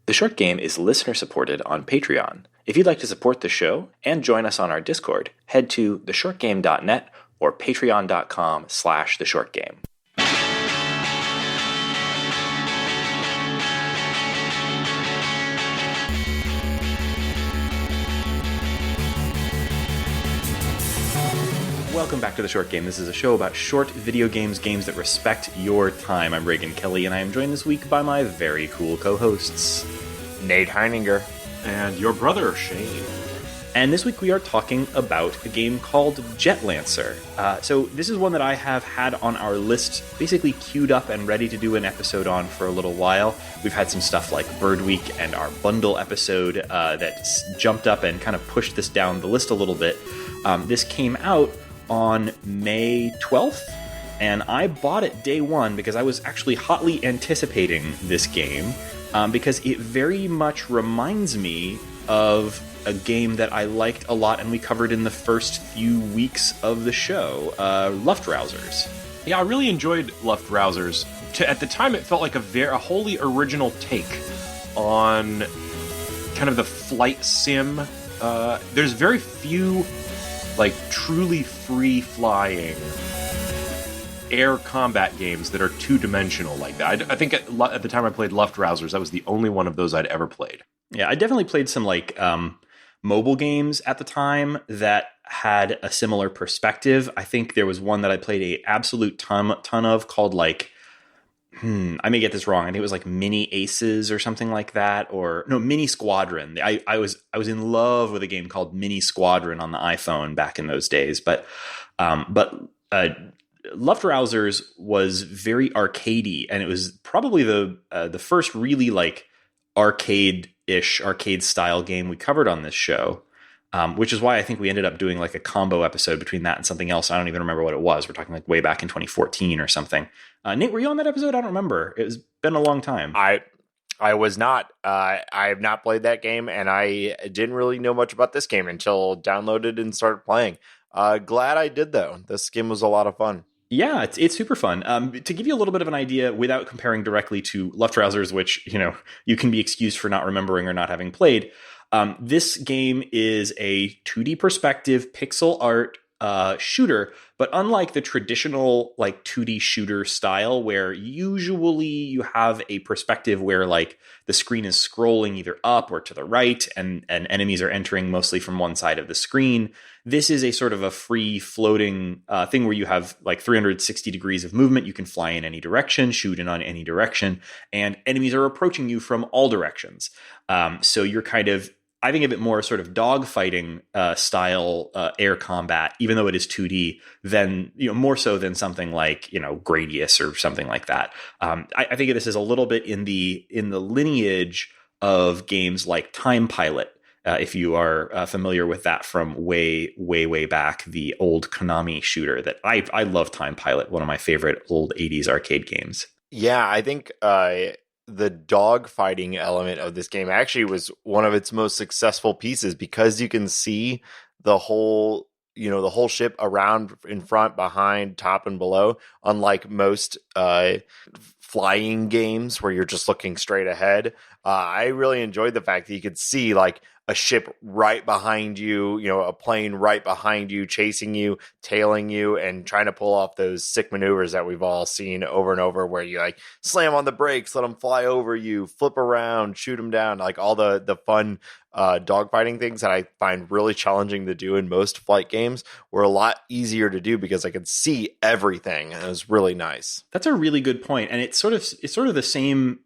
The Short Game is listener-supported on Patreon. If you'd like to support the show and join us on our Discord, head to theshortgame.net or patreon.com/theshortgame. Welcome back to The Short Game. This is a show about short video games, games that respect your time. I'm Raygan Kelly, and I am joined this week by my very cool co-hosts, Nate Heininger, and your brother, Shane. And this week we are talking about a game called Jet Lancer. So this is one that I have had on our list, basically queued up and ready to do an episode on for a little while. We've had some stuff like Bird Week and our bundle episode that jumped up and kind of pushed this down the list a little bit. This came out on May 12th, and I bought it day one because I was actually hotly anticipating this game, because it very much reminds me of a game that I liked a lot and we covered in the first few weeks of the show, Luftrausers. Yeah, I really enjoyed Luftrausers. At the time, it felt like a wholly original take on kind of the flight sim. There's very few truly free-flying air combat games that are two-dimensional like that. I think at the time I played Luftrausers, that was the only one of those I'd ever played. Yeah, I definitely played some mobile games at the time that had a similar perspective. I think there was one that I played a absolute ton of called I may get this wrong. I think it was Mini Aces or something like that, or no, Mini Squadron. I was in love with a game called Mini Squadron on the iPhone back in those days. But Luftrausers was very arcadey, and it was probably the first really arcade-ish, arcade-style game we covered on this show. Which is why I think we ended up doing a combo episode between that and something else. I don't even remember what it was. We're talking way back in 2014 or something. Nate, were you on that episode? I don't remember. It's been a long time. I was not. I have not played that game, and I didn't really know much about this game until downloaded and started playing. Glad I did, though. This game was a lot of fun. Yeah, it's super fun. To give you a little bit of an idea, without comparing directly to Luftrausers, which you can be excused for not remembering or not having played. This game is a 2D perspective pixel art shooter, but unlike the traditional 2D shooter style, where usually you have a perspective where the screen is scrolling either up or to the right, and enemies are entering mostly from one side of the screen. This is a sort of a free floating thing where you have 360 degrees of movement. You can fly in any direction, shoot in on any direction, and enemies are approaching you from all directions. So you're I think of it more sort of dogfighting style air combat, even though it is 2D, than more so than something like Gradius or something like that. I think of this as a little bit in the lineage of games like Time Pilot, if you are familiar with that from way back, the old Konami shooter. That I love Time Pilot, one of my favorite old 80s arcade games. Yeah, I think the dogfighting element of this game actually was one of its most successful pieces, because you can see the whole ship around, in front, behind, top, and below, unlike most flying games where you're just looking straight ahead. I really enjoyed the fact that you could see a ship right behind you, a plane right behind you, chasing you, tailing you, and trying to pull off those sick maneuvers that we've all seen over and over, where you slam on the brakes, let them fly over you, flip around, shoot them down, all the fun dogfighting things that I find really challenging to do in most flight games were a lot easier to do because I could see everything, and it was really nice. That's a really good point, and it's sort of the same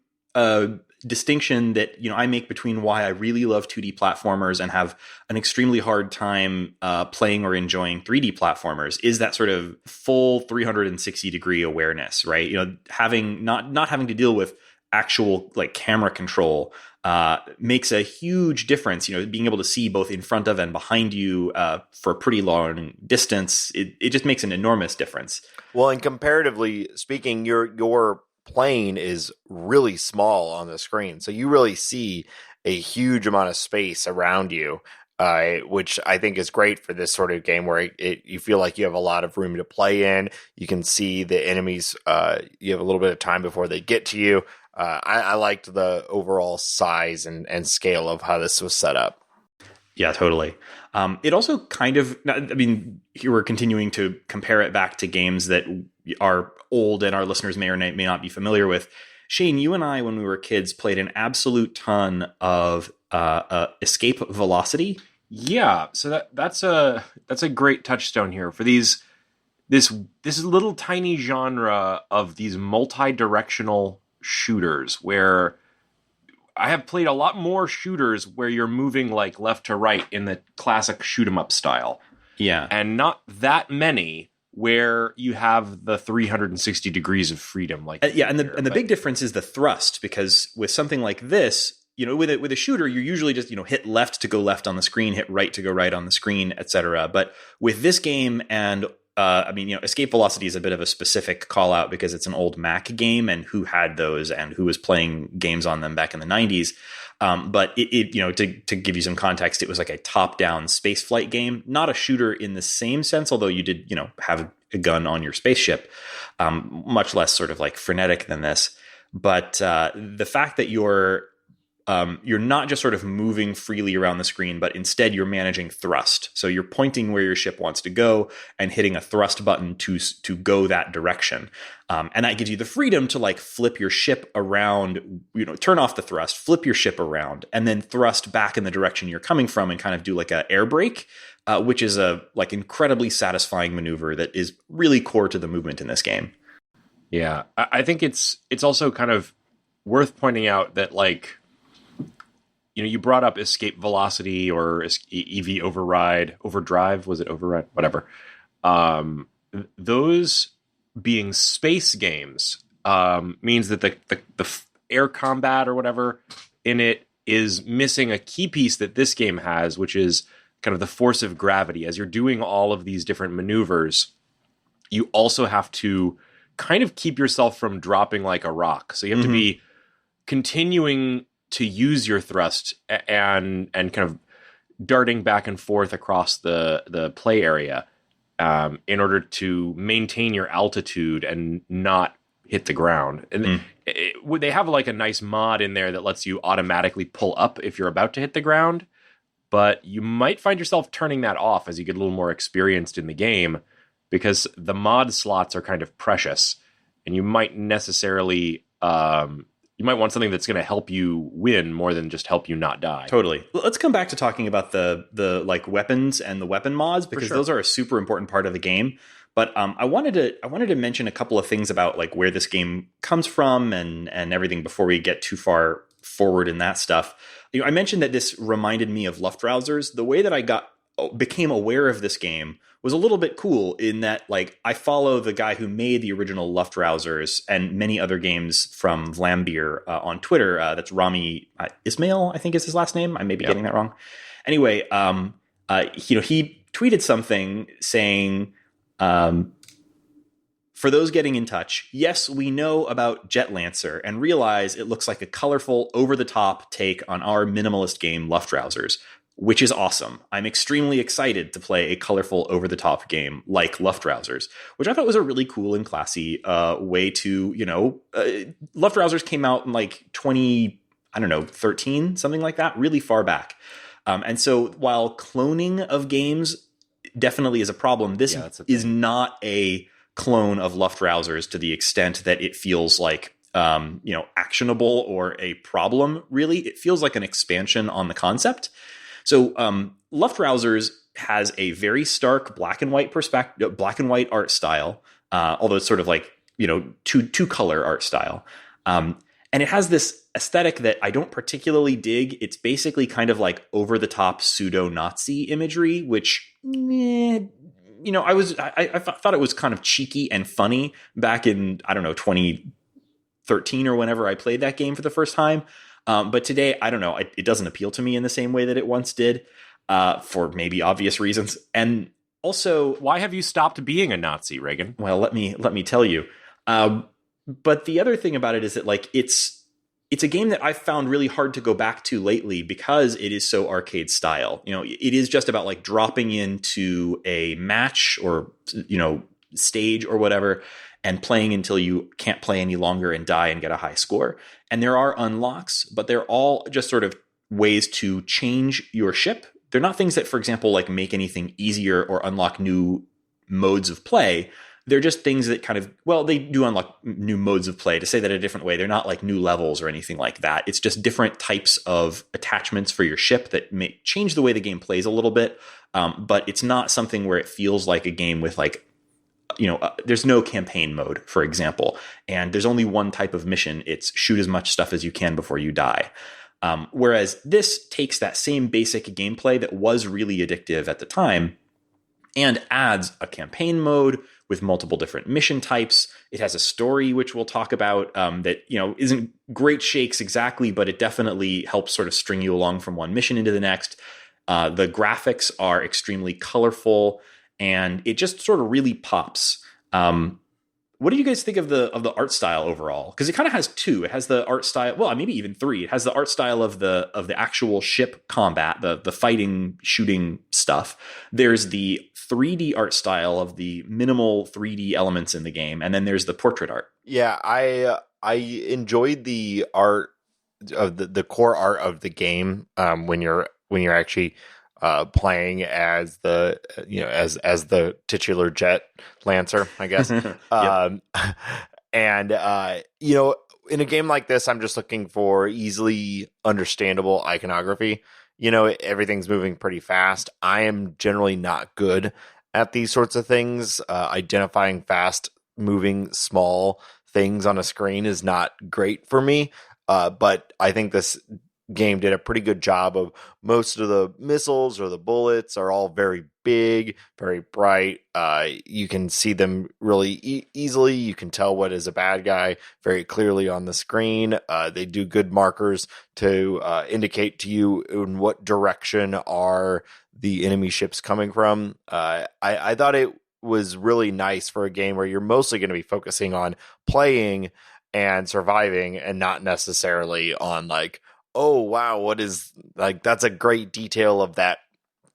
distinction that I make between why I really love 2D platformers and have an extremely hard time playing or enjoying 3D platformers, is that sort of full 360 degree awareness, right? Having not having to deal with actual camera control makes a huge difference. Being able to see both in front of and behind you for a pretty long distance, it just makes an enormous difference. Well, and comparatively speaking, your plane is really small on the screen, so you really see a huge amount of space around you, which I think is great for this sort of game where you feel like you have a lot of room to play in. You can see the enemies. You have a little bit of time before they get to you. I liked the overall size and scale of how this was set up. Yeah, totally. It also kind of, I mean, here we're continuing to compare it back to games that are old and our listeners may or may not be familiar with. Shane, you and I, when we were kids, played an absolute ton of Escape Velocity. Yeah, so that's a great touchstone here for this little tiny genre of these multi-directional shooters, where I have played a lot more shooters where you're moving like left to right in the classic shoot 'em up style. Yeah. And not that many where you have the 360 degrees of freedom. Like the big difference is the thrust, because with something like this, with a shooter, you usually just, hit left to go left on the screen, hit right to go right on the screen, etc. But with this game and Escape Velocity is a bit of a specific call out because it's an old Mac game, and who had those and who was playing games on them back in the 90s. But to give you some context, it was like a top-down space flight game, not a shooter in the same sense, although you did, have a gun on your spaceship, much less sort of like frenetic than this. But the fact that you're not just sort of moving freely around the screen, but instead you're managing thrust. So you're pointing where your ship wants to go and hitting a thrust button to go that direction. And that gives you the freedom to like flip your ship around, turn off the thrust, flip your ship around, and then thrust back in the direction you're coming from and kind of do like a air brake, which is a like incredibly satisfying maneuver that is really core to the movement in this game. Yeah, I think it's also kind of worth pointing out that like, you brought up Escape Velocity or EV Overdrive, was it Override? Whatever. Those being space games means that the air combat or whatever in it is missing a key piece that this game has, which is kind of the force of gravity. As you're doing all of these different maneuvers, you also have to kind of keep yourself from dropping like a rock. So you have to be continuing to use your thrust and kind of darting back and forth across the play area in order to maintain your altitude and not hit the ground. And they have like a nice mod in there that lets you automatically pull up if you're about to hit the ground, but you might find yourself turning that off as you get a little more experienced in the game, because the mod slots are kind of precious, and you might necessarily you might want something that's going to help you win more than just help you not die. Totally. Let's come back to talking about the like weapons and the weapon mods, because those are a super important part of the game. But I wanted to mention a couple of things about like where this game comes from and everything before we get too far forward in that stuff. I mentioned that this reminded me of Luftrausers. The way that I became aware of this game was a little bit cool in that, like, I follow the guy who made the original Luftrausers and many other games from Vlambeer on Twitter. That's Rami Ismail, I think is his last name. I may be getting that wrong. Anyway, he tweeted something saying, for those getting in touch, yes, we know about Jet Lancer and realize it looks like a colorful, over-the-top take on our minimalist game Luftrausers, which is awesome. I'm extremely excited to play a colorful, over-the-top game like Luftrausers, which I thought was a really cool and classy way to, Luftrausers came out in like 13, something like that, really far back. And so while cloning of games definitely is a problem, this is not a clone of Luftrausers to the extent that it feels like actionable or a problem. Really, it feels like an expansion on the concept. So Luftrausers has a very stark black and white art style, although it's sort of like two color art style, and it has this aesthetic that I don't particularly dig. It's basically kind of like over the top pseudo Nazi imagery, which I thought it was kind of cheeky and funny back in 2013 or whenever I played that game for the first time. But today, I don't know, it doesn't appeal to me in the same way that it once did, for maybe obvious reasons. And also, why have you stopped being a Nazi, Raygan? Well, let me tell you. But the other thing about it is that like it's a game that I've found really hard to go back to lately because it is so arcade style. It is just about like dropping into a match or stage or whatever and playing until you can't play any longer and die and get a high score. And there are unlocks, but they're all just sort of ways to change your ship. They're not things that, for example, like make anything easier or unlock new modes of play. They're just things that kind of, well, they do unlock new modes of play. To say that a different way, they're not like new levels or anything like that. It's just different types of attachments for your ship that may change the way the game plays a little bit. But it's not something where it feels like a game with like, there's no campaign mode, for example, and there's only one type of mission. It's shoot as much stuff as you can before you die. Whereas this takes that same basic gameplay that was really addictive at the time and adds a campaign mode with multiple different mission types. It has a story, which we'll talk about, that, isn't great shakes exactly, but it definitely helps sort of string you along from one mission into the next. The graphics are extremely colorful, and it just sort of really pops. What do you guys think of the art style overall? Because it kind of has two. It has the art style, well, maybe even three. It has the art style of the actual ship combat, the fighting, shooting stuff. There's the 3D art style of the minimal 3D elements in the game, and then there's the portrait art. Yeah, I enjoyed the art of the core art of the game when you're actually playing as the as the titular jet lancer, I guess. And in a game like this, I'm just looking for easily understandable iconography. Everything's moving pretty fast. I am generally not good at these sorts of things. Identifying fast moving small things on a screen is not great for me. But I think this game did a pretty good job of most of the missiles or the bullets are all very big, very bright. You can see them really easily. You can tell what is a bad guy very clearly on the screen. They do good markers to indicate to you in what direction are the enemy ships coming from. I thought it was really nice for a game where you're mostly going to be focusing on playing and surviving and not necessarily on like, oh wow, what is like, that's a great detail of that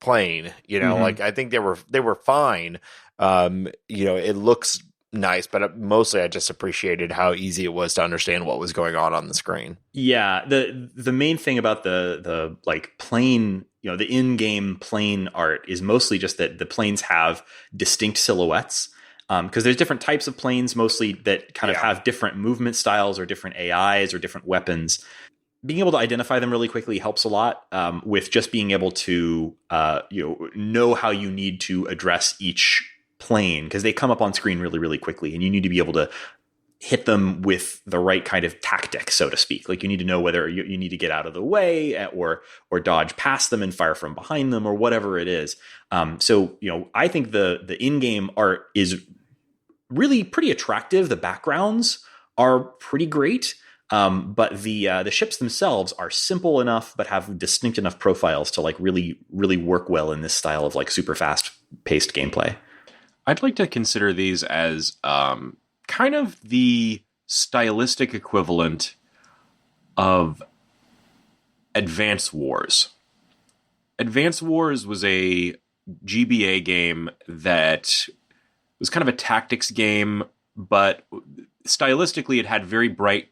plane, like I think they were fine. It looks nice, but mostly I just appreciated how easy it was to understand what was going on the screen. Yeah, the main thing about the like plane, the in-game plane art is mostly just that the planes have distinct silhouettes. Because there's different types of planes mostly that kind of have different movement styles or different AIs or different weapons. Being able to identify them really quickly helps a lot, with just being able to know how you need to address each plane, because they come up on screen really, really quickly, and you need to be able to hit them with the right kind of tactic, so to speak. Like you need to know whether you need to get out of the way or dodge past them and fire from behind them or whatever it is. So I think the in-game art is really pretty attractive. The backgrounds are pretty great. But the ships themselves are simple enough, but have distinct enough profiles to like really, really work well in this style of like super fast paced gameplay. I'd like to consider these as kind of the stylistic equivalent of Advance Wars. Advance Wars was a GBA game that was kind of a tactics game, but stylistically it had very bright,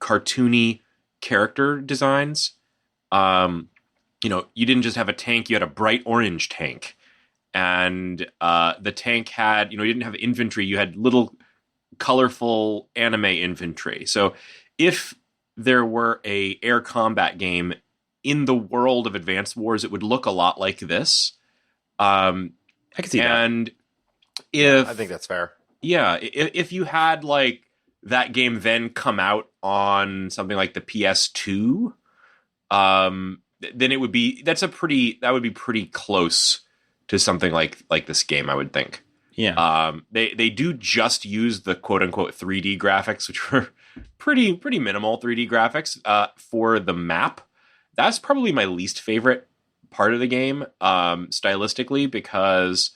cartoony character designs. You didn't just have a tank, you had a bright orange tank. And the tank had, you didn't have infantry, you had little colorful anime infantry. So if there were a air combat game in the world of Advanced Wars, it would look a lot like this. I can see that. And I think that's fair. Yeah, if you had like that game then come out on something like the PS2, then it would be that would be pretty close to something like this game, I would think. Yeah. They do just use the quote unquote 3D graphics, which were pretty minimal 3D graphics for the map. That's probably my least favorite part of the game, stylistically, because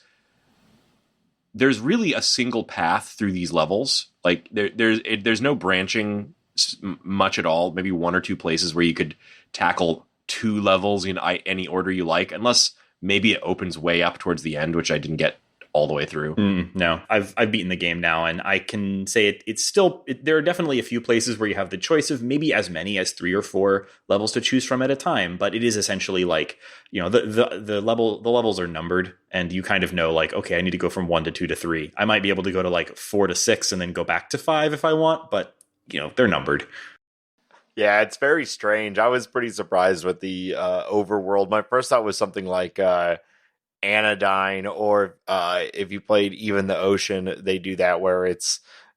there's really a single path through these levels. Like there's no branching much at all. Maybe one or two places where you could tackle two levels in any order you like, unless maybe it opens way up towards the end, which I didn't get all the way through. No, I've beaten the game now, and I can say it's still. There are definitely a few places where you have the choice of maybe as many as 3 or 4 levels to choose from at a time. But it is essentially like, the levels are numbered, and you kind of know like, okay, I need to go from 1 to 2 to 3. I might be able to go to like 4 to 6 and then go back to 5 if I want, but they're numbered. Yeah, it's very strange. I was pretty surprised with the overworld. My first thought was something like Anodyne, or if you played Even the Ocean, they do that where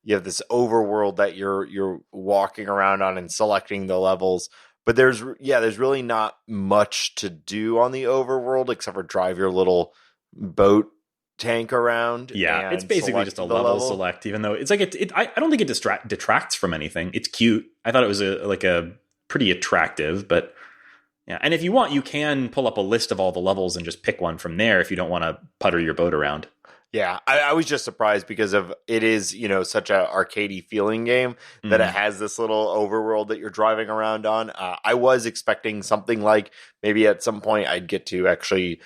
you have this overworld that you're walking around on and selecting the levels. But there's really not much to do on the overworld except for drive your little boat tank around. Yeah, it's basically just a level select, even though it's like I don't think it detracts from anything. It's cute. I thought it was a pretty attractive, but yeah. And if you want, you can pull up a list of all the levels and just pick one from there if you don't want to putter your boat around. Yeah, I was just surprised because it is, such a arcadey feeling game that it has this little overworld that you're driving around on. I was expecting something like maybe at some point I'd get to actually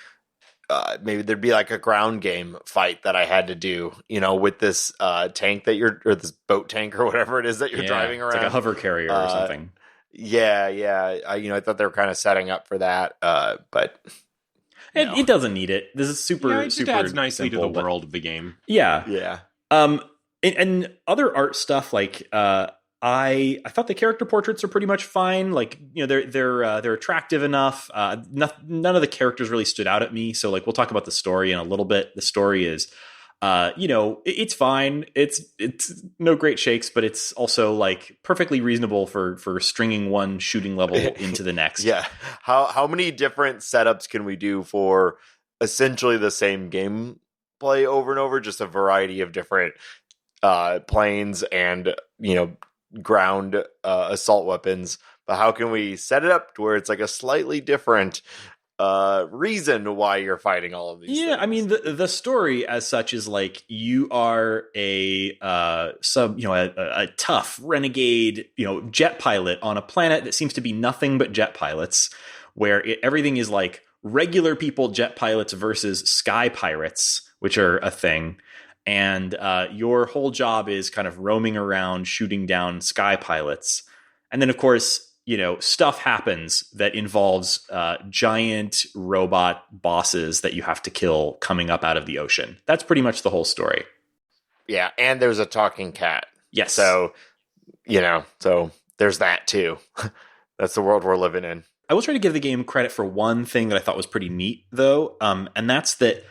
maybe there'd be like a ground game fight that I had to do, with this tank or this boat tank or whatever it is that you're driving around. It's like a hover carrier or something. Yeah. I thought they were kind of setting up for that, but it doesn't need it. This is super adds nicely simple, to the world of the game. Yeah. And other art stuff like I thought the character portraits are pretty much fine. Like, they're attractive enough. None of the characters really stood out at me. So like, we'll talk about the story in a little bit. The story is, it's fine. It's no great shakes, but it's also like perfectly reasonable for stringing one shooting level into the next. Yeah. How many different setups can we do for essentially the same gameplay over and over? Just a variety of different planes and, ground assault weapons. But how can we set it up to where it's like a slightly different reason why you're fighting all of these things? I mean, the story as such is like you are a tough renegade, jet pilot on a planet that seems to be nothing but jet pilots, where everything is like regular people jet pilots versus sky pirates, which are a thing. And your whole job is kind of roaming around, shooting down sky pilots. And then, of course, stuff happens that involves giant robot bosses that you have to kill coming up out of the ocean. That's pretty much the whole story. Yeah, and there's a talking cat. Yes. So, so there's that too. That's the world we're living in. I will try to give the game credit for one thing that I thought was pretty neat, though, and that's that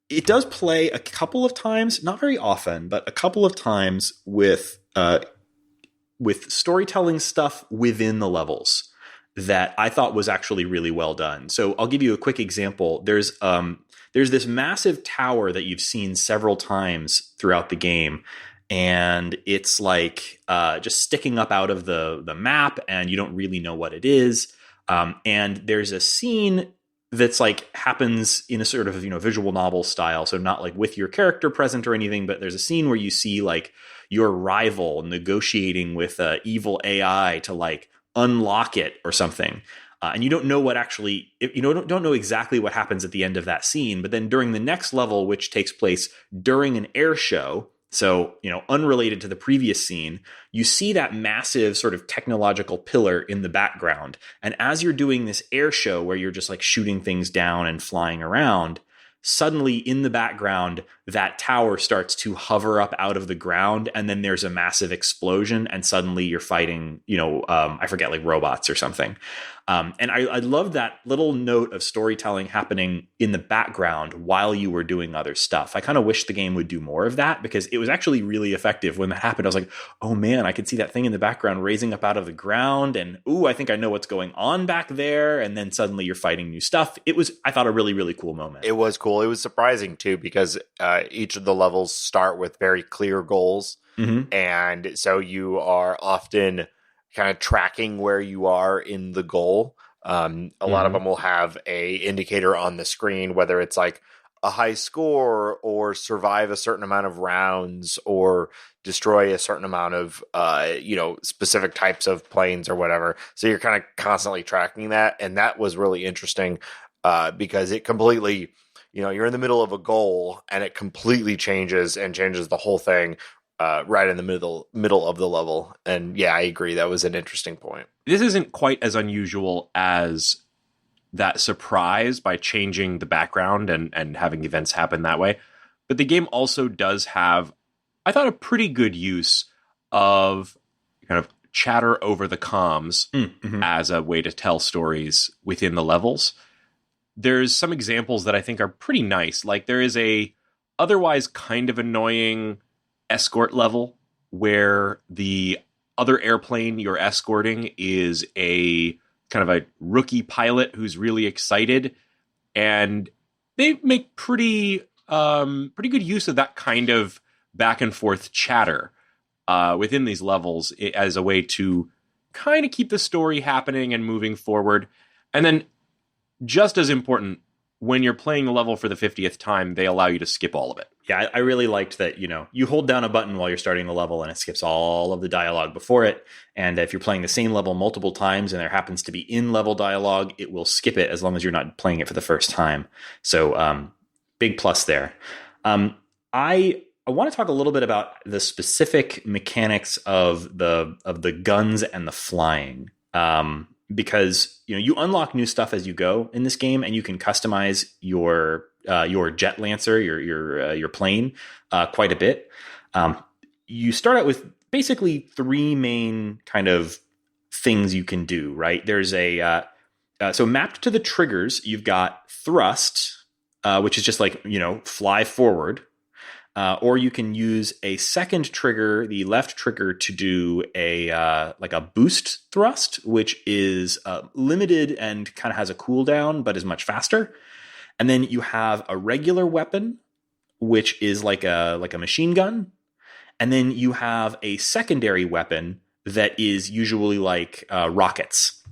it does play a couple of times, not very often, but a couple of times with storytelling stuff within the levels that I thought was actually really well done. So I'll give you a quick example. There's this massive tower that you've seen several times throughout the game, and it's like just sticking up out of the map, and you don't really know what it is. And there's a scene that's like happens in a sort of visual novel style, so not like with your character present or anything, but there's a scene where you see like your rival negotiating with evil AI to like unlock it or something, and you don't know what actually don't know exactly what happens at the end of that scene. But then during the next level, which takes place during an air show, so unrelated to the previous scene, you see that massive sort of technological pillar in the background. And as you're doing this air show where you're just like shooting things down and flying around, suddenly in the background, that tower starts to hover up out of the ground. And then there's a massive explosion. And suddenly you're fighting, I forget, like robots or something. And I love that little note of storytelling happening in the background while you were doing other stuff. I kind of wish the game would do more of that, because it was actually really effective when that happened. I was like, oh man, I could see that thing in the background raising up out of the ground. And ooh, I think I know what's going on back there. And then suddenly you're fighting new stuff. It was, I thought, a really, really cool moment. It was cool. It was surprising too, because each of the levels start with very clear goals. Mm-hmm. And so you are often kind of tracking where you are in the goal. A lot of them will have a indicator on the screen, whether it's like a high score or survive a certain amount of rounds or destroy a certain amount of, specific types of planes or whatever. So you're kind of constantly tracking that. And that was really interesting because it completely, you're in the middle of a goal and it completely changes the whole thing right in the middle of the level. And yeah, I agree. That was an interesting point. This isn't quite as unusual as that surprise by changing the background and having events happen that way. But the game also does have, I thought, a pretty good use of kind of chatter over the comms as a way to tell stories within the levels. There's some examples that I think are pretty nice. Like there is a otherwise kind of annoying escort level where the other airplane you're escorting is a kind of a rookie pilot who's really excited, and they make pretty good use of that kind of back and forth chatter within these levels as a way to kind of keep the story happening and moving forward. And then, just as important, when you're playing a level for the 50th time, they allow you to skip all of it. Yeah, I really liked that, you hold down a button while you're starting the level and it skips all of the dialogue before it. And if you're playing the same level multiple times and there happens to be in-level dialogue, it will skip it as long as you're not playing it for the first time. So big plus there. I want to talk a little bit about the specific mechanics of the guns and the flying. Because you unlock new stuff as you go in this game, and you can customize your jet lancer, your plane, quite a bit. You start out with basically three main kind of things you can do. Right? There's so mapped to the triggers, you've got thrust, which is just like fly forward. Or you can use a second trigger, the left trigger, to do a boost thrust, which is limited and kind of has a cooldown, but is much faster. And then you have a regular weapon, which is like a machine gun. And then you have a secondary weapon that is usually like rockets.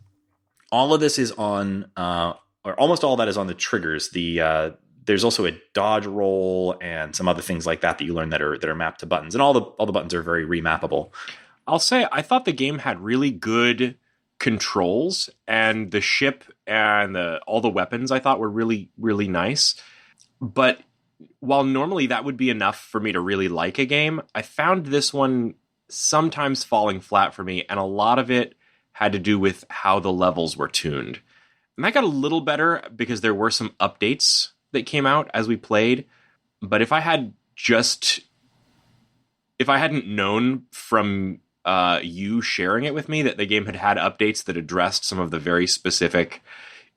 All of this is on, or almost all of that is on the triggers. There's also a dodge roll and some other things like that you learn that are mapped to buttons, and all the buttons are very remappable. I'll say I thought the game had really good controls, and the ship and all the weapons I thought were really, really nice. But while normally that would be enough for me to really like a game, I found this one sometimes falling flat for me, and a lot of it had to do with how the levels were tuned. And that got a little better because there were some updates that came out as we played. But if I hadn't known from you sharing it with me that the game had updates that addressed some of the very specific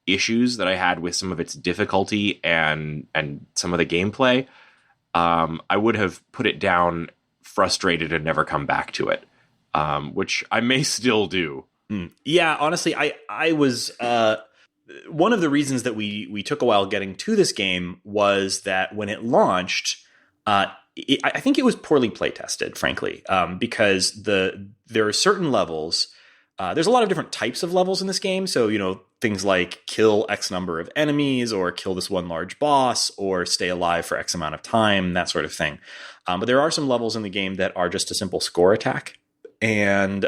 issues that I had with some of its difficulty and some of the gameplay, I would have put it down frustrated and never come back to it, which I may still do. Yeah, honestly, I was... one of the reasons that we took a while getting to this game was that when it launched, I think it was poorly play tested, frankly, because there are certain levels. There's a lot of different types of levels in this game. So, things like kill X number of enemies, or kill this one large boss, or stay alive for X amount of time, that sort of thing. But there are some levels in the game that are just a simple score attack. And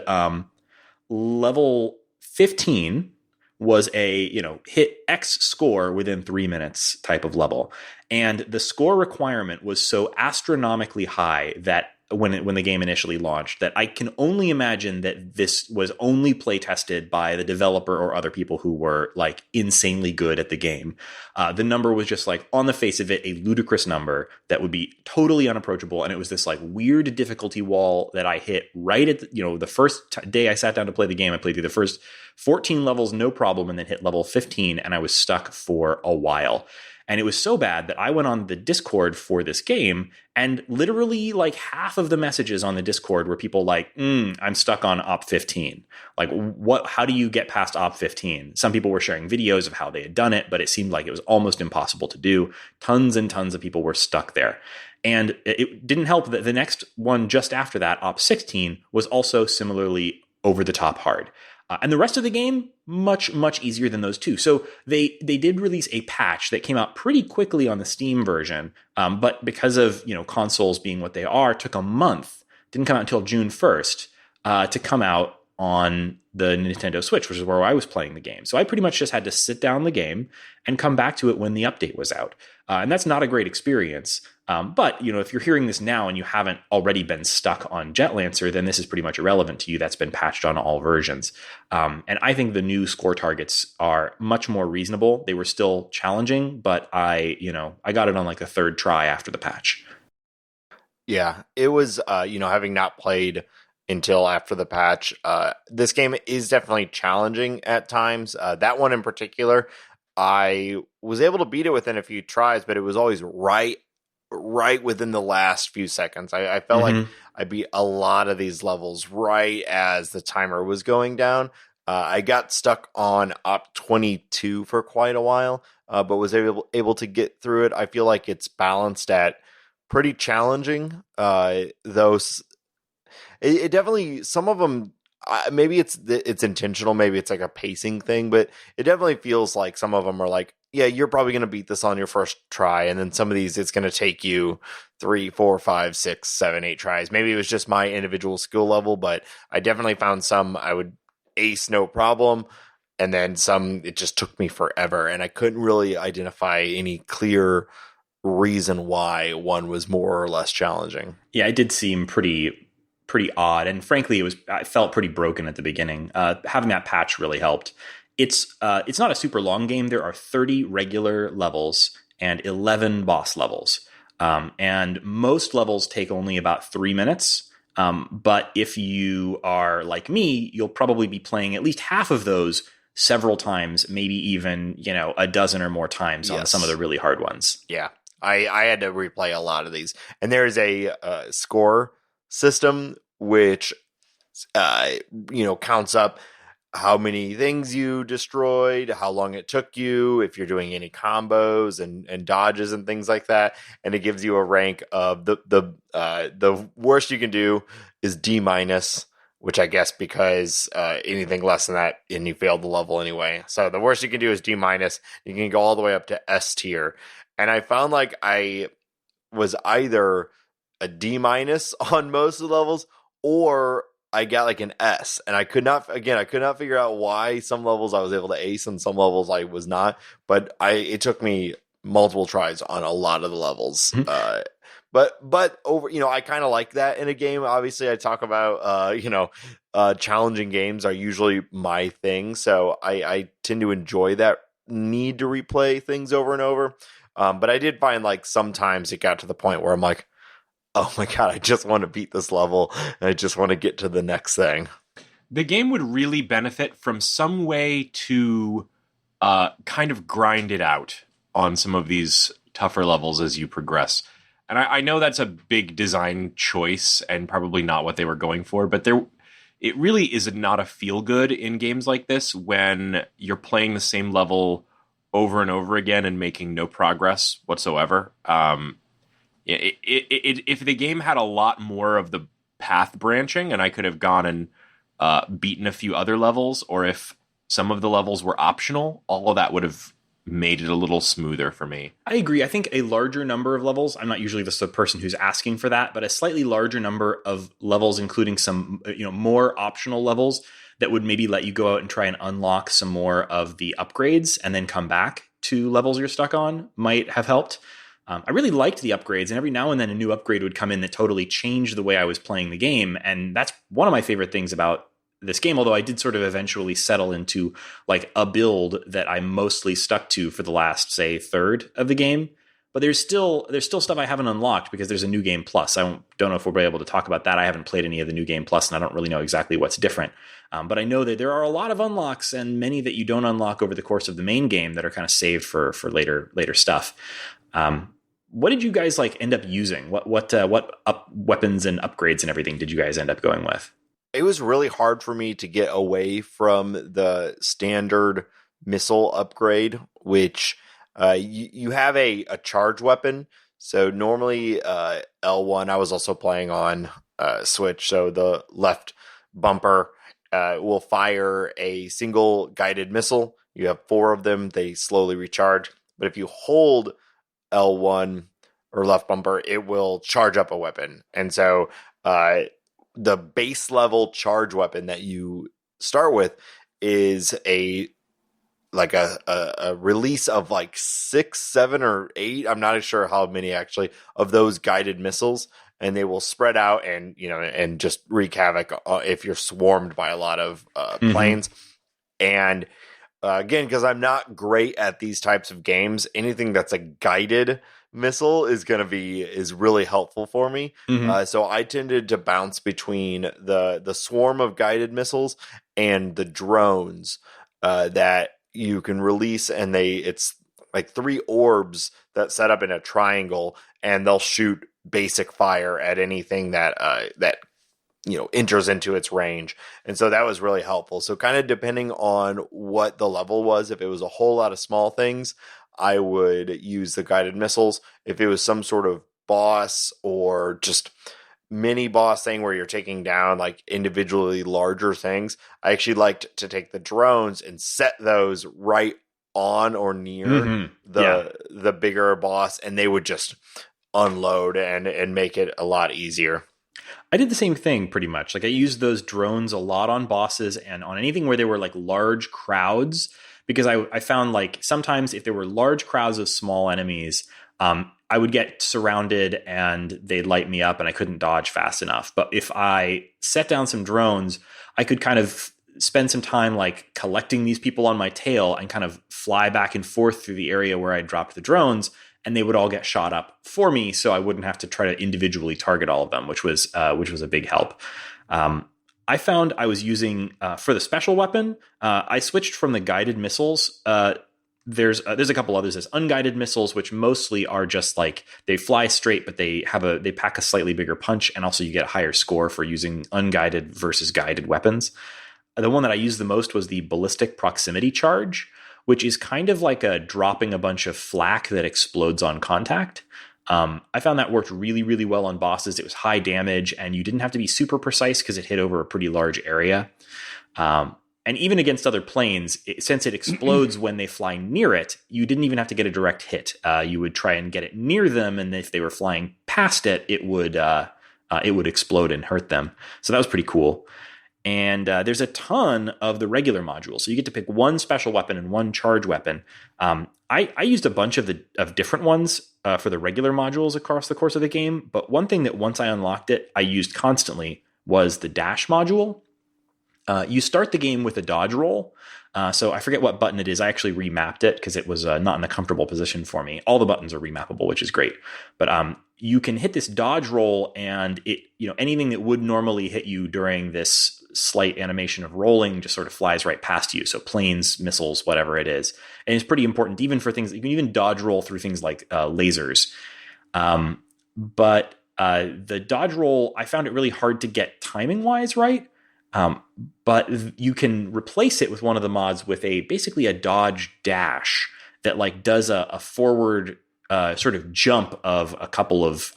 level 15 was a, hit X score within 3 minutes type of level. And the score requirement was so astronomically high that when the game initially launched, that I can only imagine that this was only play tested by the developer or other people who were like insanely good at the game. The number was just like, on the face of it, a ludicrous number that would be totally unapproachable. And it was this like weird difficulty wall that I hit right at the first day I sat down to play the game. I played through the first 14 levels, no problem, and then hit level 15, and I was stuck for a while. And it was so bad that I went on the Discord for this game, and literally like half of the messages on the Discord were people like, I'm stuck on op 15. Like, how do you get past op 15? Some people were sharing videos of how they had done it, but it seemed like it was almost impossible to do. Tons and tons of people were stuck there. And it didn't help that the next one just after that, op 16, was also similarly over the top hard. And the rest of the game, much, much easier than those two. So they did release a patch that came out pretty quickly on the Steam version, but because of consoles being what they are, took a month. Didn't come out until June 1st to come out on the Nintendo Switch, which is where I was playing the game. So I pretty much just had to sit down the game and come back to it when the update was out. And that's not a great experience. But, if you're hearing this now and you haven't already been stuck on Jetlancer, then this is pretty much irrelevant to you. That's been patched on all versions. And I think the new score targets are much more reasonable. They were still challenging, but I got it on like a third try after the patch. Yeah, it was, having not played until after the patch, this game is definitely challenging at times. That one in particular, I was able to beat it within a few tries, but it was always right within the last few seconds. I felt like I beat a lot of these levels right as the timer was going down. I got stuck on Op 22 for quite a while, but was able to get through it. I feel like it's balanced at pretty challenging, though. It definitely, some of them, maybe it's intentional, maybe it's like a pacing thing, but it definitely feels like some of them are like, yeah, you're probably going to beat this on your first try, and then some of these, it's going to take you 3, 4, 5, 6, 7, 8 tries. Maybe it was just my individual skill level, but I definitely found some I would ace no problem, and then some, it just took me forever, and I couldn't really identify any clear reason why one was more or less challenging. Yeah, it did seem pretty odd, and frankly, I felt pretty broken at the beginning. Having that patch really helped. It's not a super long game. There are 30 regular levels and 11 boss levels, and most levels take only about 3 minutes. But if you are like me, you'll probably be playing at least half of those several times, maybe even a dozen or more times on some of the really hard ones. Yeah, I had to replay a lot of these, and there is a score system which counts up how many things you destroyed, how long it took you, if you're doing any combos and dodges and things like that, and it gives you a rank of the worst you can do is D-, which I guess because anything less than that and you failed the level anyway. So the worst you can do is D-. You can go all the way up to S tier, and I found like I was either a D- on most of the levels, or I got like an S, and I could not figure out why some levels I was able to ace and some levels I was not, but it took me multiple tries on a lot of the levels. But over, I kind of like that in a game. Obviously I talk about, challenging games are usually my thing. So I tend to enjoy that need to replay things over and over. But I did find like sometimes it got to the point where I'm like, oh my God, I just want to beat this level, and I just want to get to the next thing. The game would really benefit from some way to kind of grind it out on some of these tougher levels as you progress. And I know that's a big design choice and probably not what they were going for, but it really is not a feel-good in games like this when you're playing the same level over and over again and making no progress whatsoever. If the game had a lot more of the path branching and I could have gone and beaten a few other levels, or if some of the levels were optional, all of that would have made it a little smoother for me. I agree. I think a larger number of levels, I'm not usually the person who's asking for that, but a slightly larger number of levels, including some more optional levels that would maybe let you go out and try and unlock some more of the upgrades and then come back to levels you're stuck on, might have helped. I really liked the upgrades, and every now and then a new upgrade would come in that totally changed the way I was playing the game, and that's one of my favorite things about this game, although I did sort of eventually settle into like a build that I'm mostly stuck to for the last, say, third of the game. But there's still stuff I haven't unlocked because there's a new game plus. I don't know if we'll be able to talk about that. I haven't played any of the new game plus, and I don't really know exactly what's different. But I know that there are a lot of unlocks, and many that you don't unlock over the course of the main game that are kind of saved for later stuff. What did you guys like end up using? What weapons and upgrades and everything did you guys end up going with? It was really hard for me to get away from the standard missile upgrade, which you have a charge weapon. So normally L1, I was also playing on Switch, so the left bumper will fire a single guided missile. You have 4 of them. They slowly recharge. But if you hold L1 or left bumper, it will charge up a weapon. And so the base level charge weapon that you start with is a release of like 6, 7, or 8. I'm not sure how many actually of those guided missiles, and they will spread out and and just wreak havoc if you're swarmed by a lot of planes. And again, because I'm not great at these types of games, anything that's a guided missile is really helpful for me. So I tended to bounce between the swarm of guided missiles and the drones that you can release, and it's like 3 orbs that set up in a triangle, and they'll shoot basic fire at anything that enters into its range. And so that was really helpful. So kind of depending on what the level was, if it was a whole lot of small things, I would use the guided missiles. If it was some sort of boss or just mini boss thing where you're taking down like individually larger things, I actually liked to take the drones and set those right on or near the bigger boss, and they would just unload and make it a lot easier. I did the same thing pretty much. Like I used those drones a lot on bosses and on anything where there were like large crowds, because I found like sometimes if there were large crowds of small enemies, I would get surrounded and they'd light me up and I couldn't dodge fast enough. But if I set down some drones, I could kind of spend some time like collecting these people on my tail and kind of fly back and forth through the area where I dropped the drones, and they would all get shot up for me, so I wouldn't have to try to individually target all of them, which was a big help. I found I was using for the special weapon, I switched from the guided missiles. There's a couple others. There's unguided missiles, which mostly are just like they fly straight, but they pack a slightly bigger punch, and also you get a higher score for using unguided versus guided weapons. The one that I used the most was the ballistic proximity charge, which is kind of like a dropping a bunch of flak that explodes on contact. I found that worked really, really well on bosses. It was high damage, and you didn't have to be super precise because it hit over a pretty large area. And even against other planes, since it explodes when they fly near it, you didn't even have to get a direct hit. You would try and get it near them, and if they were flying past it, it would explode and hurt them. So that was pretty cool. And there's a ton of the regular modules. So you get to pick one special weapon and one charge weapon. I used a bunch of different ones for the regular modules across the course of the game. But one thing that once I unlocked it, I used constantly was the dash module. You start the game with a dodge roll. So I forget what button it is. I actually remapped it because it was not in a comfortable position for me. All the buttons are remappable, which is great. But you can hit this dodge roll, and it, anything that would normally hit you during this slight animation of rolling just sort of flies right past you. So planes, missiles, whatever it is. And it's pretty important even for things, you can even dodge roll through things like lasers. But the dodge roll, I found it really hard to get timing wise right. But you can replace it with one of the mods with basically a dodge dash that like does a forward sort of jump of a couple of,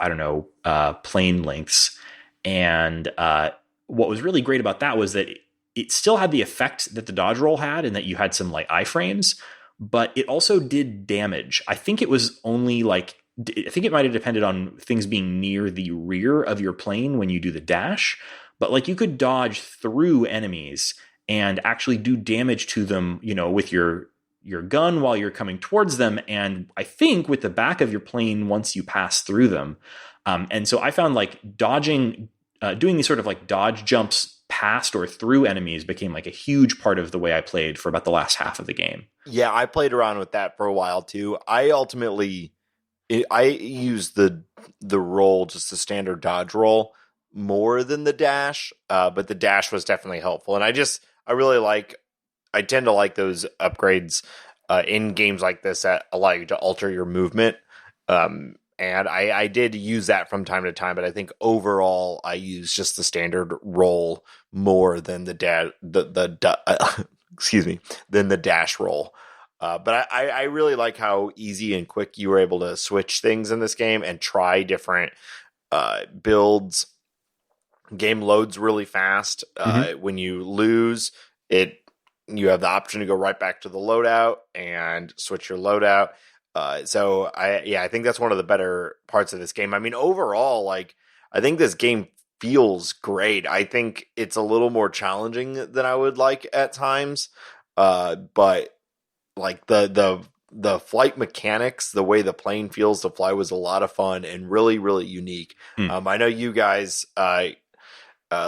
plane lengths. And what was really great about that was that it still had the effect that the dodge roll had, and that you had some like iframes, but it also did damage. I think it was only I think it might have depended on things being near the rear of your plane when you do the dash. But like you could dodge through enemies and actually do damage to them, with your gun while you're coming towards them. And I think with the back of your plane once you pass through them. And so I found like dodging, doing these sort of like dodge jumps past or through enemies became like a huge part of the way I played for about the last half of the game. Yeah, I played around with that for a while too. I used the roll, just the standard dodge roll, more than the dash, but the dash was definitely helpful. And I tend to like those upgrades in games like this that allow you to alter your movement. And I did use that from time to time, but I think overall I use just the standard roll more than the dash roll. But I really like how easy and quick you were able to switch things in this game and try different builds. Game loads really fast. When you lose it, you have the option to go right back to the loadout and switch your loadout. So I think that's one of the better parts of this game. I mean, overall, like I think this game feels great. I think it's a little more challenging than I would like at times, but like the flight mechanics, the way the plane feels to fly was a lot of fun and really, really unique. I know you guys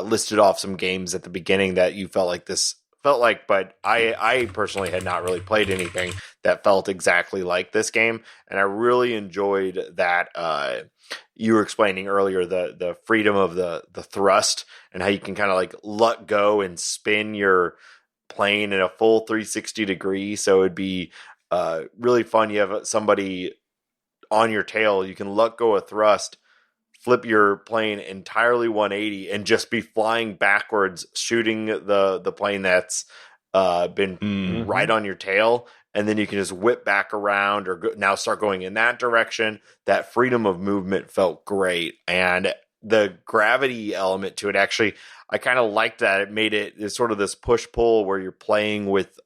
listed off some games at the beginning that you felt like, but I personally had not really played anything that felt exactly like this game. And I really enjoyed that you were explaining earlier the freedom of the thrust and how you can kind of like let go and spin your plane in a full 360 degree. So it'd be really fun. You have somebody on your tail, you can let go of thrust, flip your plane entirely 180 and just be flying backwards, shooting the plane that's been right on your tail. And then you can just whip back around or now start going in that direction. That freedom of movement felt great. And the gravity element to it, actually, I kind of liked that. It made it sort of this push-pull where you're playing with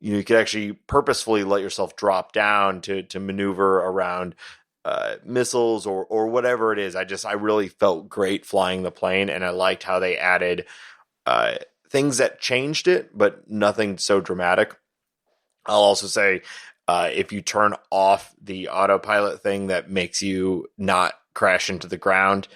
you could actually purposefully let yourself drop down to maneuver around missiles or whatever it is. I really felt great flying the plane, and I liked how they added things that changed it, but nothing so dramatic. I'll also say if you turn off the autopilot thing that makes you not crash into the ground,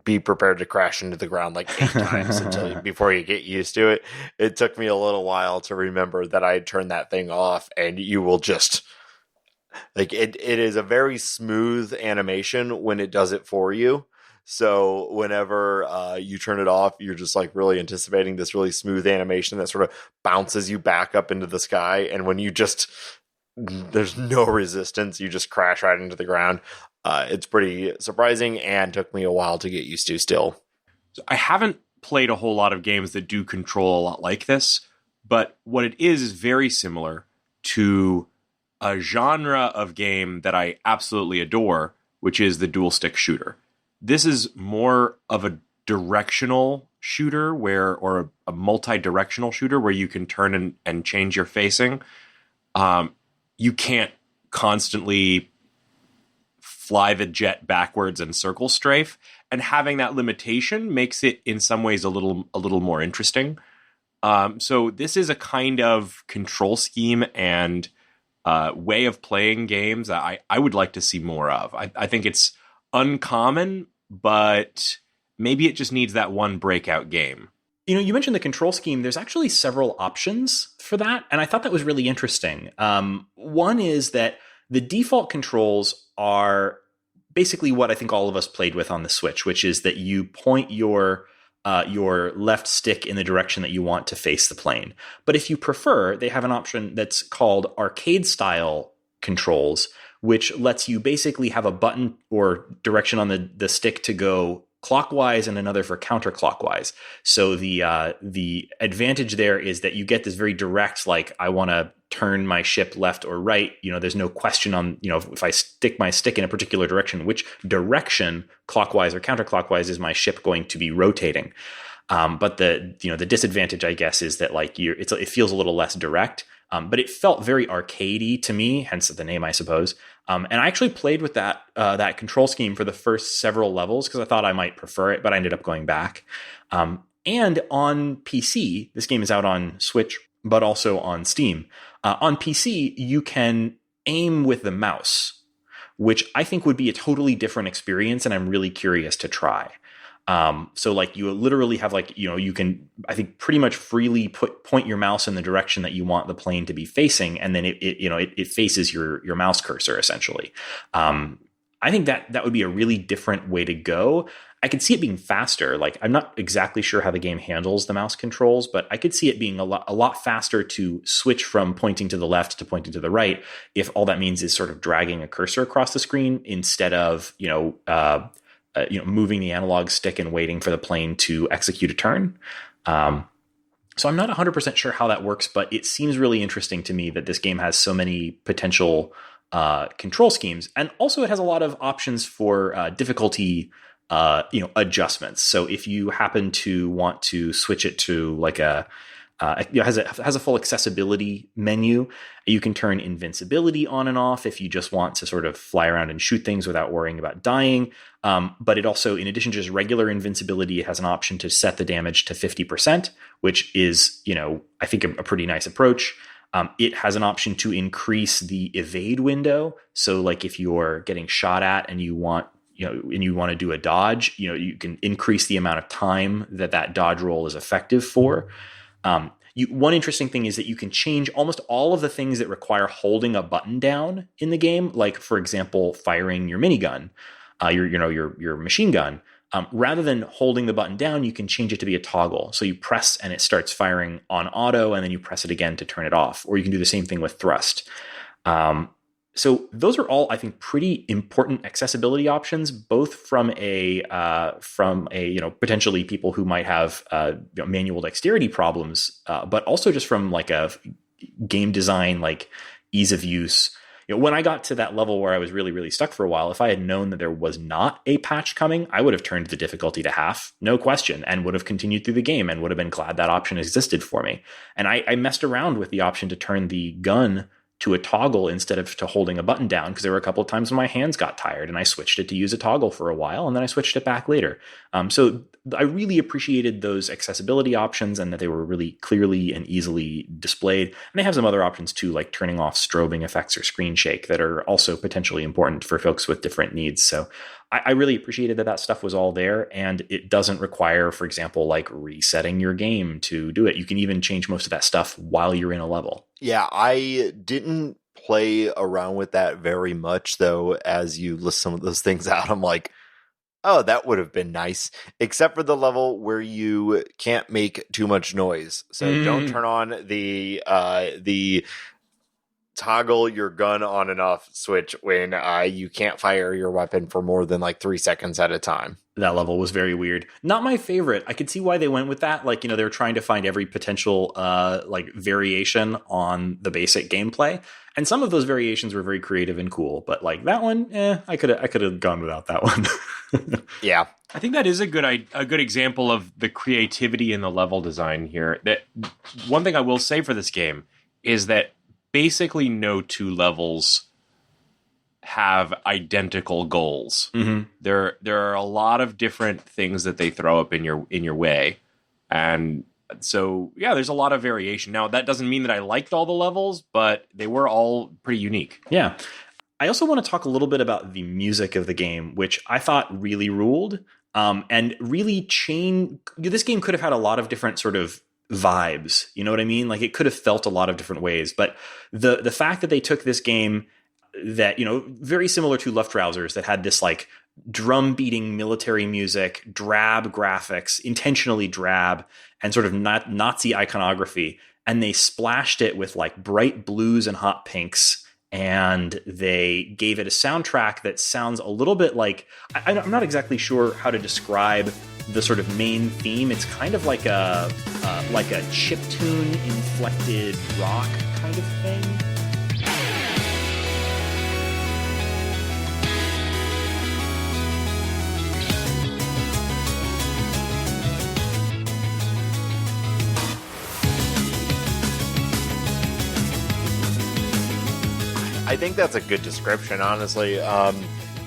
be prepared to crash into the ground like 8 times before you get used to it. It took me a little while to remember that I had turned that thing off, and you will just like it is a very smooth animation when it does it for you. So whenever you turn it off, you're just like really anticipating this really smooth animation that sort of bounces you back up into the sky. And when there's no resistance, you just crash right into the ground. It's pretty surprising and took me a while to get used to still. So I haven't played a whole lot of games that do control a lot like this, but what it is very similar to a genre of game that I absolutely adore, which is the dual stick shooter. This is more of a directional shooter or a multi-directional shooter where you can turn and change your facing. You can't constantly fly the jet backwards and circle strafe, and having that limitation makes it in some ways a little more interesting. So this is a kind of control scheme and way of playing games that I would like to see more of. I think it's uncommon, but maybe it just needs that one breakout game. You mentioned the control scheme. There's actually several options for that, and I thought that was really interesting. One is that the default controls are basically what I think all of us played with on the Switch, which is that you point your left stick in the direction that you want to face the plane. But if you prefer, they have an option that's called arcade-style controls, which lets you basically have a button or direction on the stick to go clockwise and another for counterclockwise. So the advantage there is that you get this very direct, like, I want to turn my ship left or right. There's no question on, if I stick my stick in a particular direction, which direction, clockwise or counterclockwise, is my ship going to be rotating. But the disadvantage, I guess, is that like it feels a little less direct. But it felt very arcadey to me, hence the name, I suppose. And I actually played with that control scheme for the first several levels because I thought I might prefer it, but I ended up going back. And on PC, this game is out on Switch, but also on Steam. On PC, you can aim with the mouse, which I think would be a totally different experience, and I'm really curious to try. So like you literally have you can, I think, pretty much freely point your mouse in the direction that you want the plane to be facing. And then it faces your mouse cursor essentially. I think that would be a really different way to go. I could see it being faster. Like, I'm not exactly sure how the game handles the mouse controls, but I could see it being a lot faster to switch from pointing to the left to pointing to the right if all that means is sort of dragging a cursor across the screen instead of, moving the analog stick and waiting for the plane to execute a turn. So I'm not 100% sure how that works, but it seems really interesting to me that this game has so many potential control schemes. And also it has a lot of options for difficulty adjustments. So if you happen to want to switch it to like a has a full accessibility menu. You can turn invincibility on and off if you just want to sort of fly around and shoot things without worrying about dying. But it also, in addition to just regular invincibility, it has an option to set the damage to 50%, which is, I think a pretty nice approach. It has an option to increase the evade window. So like if you're getting shot at and you want to do a dodge, you can increase the amount of time that dodge roll is effective for. One interesting thing is that you can change almost all of the things that require holding a button down in the game. Like, for example, firing your minigun, your machine gun. Rather than holding the button down, you can change it to be a toggle. So you press and it starts firing on auto, and then you press it again to turn it off. Or you can do the same thing with thrust. So those are all, I think, pretty important accessibility options, both from a potentially people who might have manual dexterity problems, but also just from like a game design, like ease of use. When I got to that level where I was really, really stuck for a while, if I had known that there was not a patch coming, I would have turned the difficulty to half, no question, and would have continued through the game and would have been glad that option existed for me. And I messed around with the option to turn the gun to a toggle instead of to holding a button down, because there were a couple of times when my hands got tired and I switched it to use a toggle for a while and then I switched it back later. So I really appreciated those accessibility options and that they were really clearly and easily displayed. And they have some other options too, like turning off strobing effects or screen shake that are also potentially important for folks with different needs. So I really appreciated that stuff was all there, and it doesn't require, for example, like resetting your game to do it. You can even change most of that stuff while you're in a level. Yeah, I didn't play around with that very much, though. As you list some of those things out, I'm like, oh, that would have been nice, except for the level where you can't make too much noise. So don't turn on the toggle your gun on and off switch when you can't fire your weapon for more than like 3 seconds at a time. That level was very weird. Not my favorite. I could see why they went with that. Like, they were trying to find every potential variation on the basic gameplay. And some of those variations were very creative and cool. But like that one, I could have gone without that one. Yeah. I think that is a good example of the creativity in the level design here. That one thing I will say for this game is that basically no two levels have identical goals. Mm-hmm. There are a lot of different things that they throw up in your way. And so, yeah, there's a lot of variation. Now, that doesn't mean that I liked all the levels, but they were all pretty unique. Yeah. I also want to talk a little bit about the music of the game, which I thought really ruled, and really this game could have had a lot of different sort of vibes. You know what I mean? Like, it could have felt a lot of different ways. But the fact that they took this game that, very similar to Luftrausers, that had this like drum beating military music, drab graphics, intentionally drab, and sort of Nazi iconography, and they splashed it with like bright blues and hot pinks, and they gave it a soundtrack that sounds a little bit like, I'm not exactly sure how to describe the sort of main theme. It's kind of like a chiptune inflected rock kind of thing. I think that's a good description, honestly.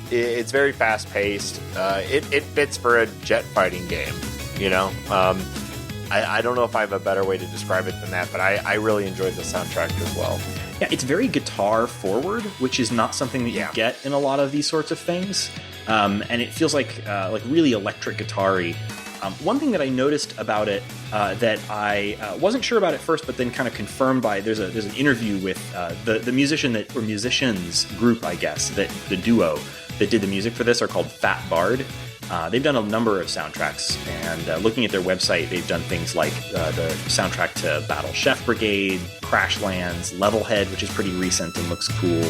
It's very fast-paced. It fits for a jet fighting game, I don't know if I have a better way to describe it than that, but I really enjoyed the soundtrack as well. Yeah, it's very guitar forward, which is not something that you get in a lot of these sorts of things. And it feels like really electric guitar-y. One thing that I noticed about it that I wasn't sure about at first, but then kind of confirmed by there's an interview with the musicians group, I guess, that the duo that did the music for this are called Fat Bard. They've done a number of soundtracks, and looking at their website, they've done things like the soundtrack to Battle Chef Brigade, Crash Lands, Levelhead, which is pretty recent and looks cool.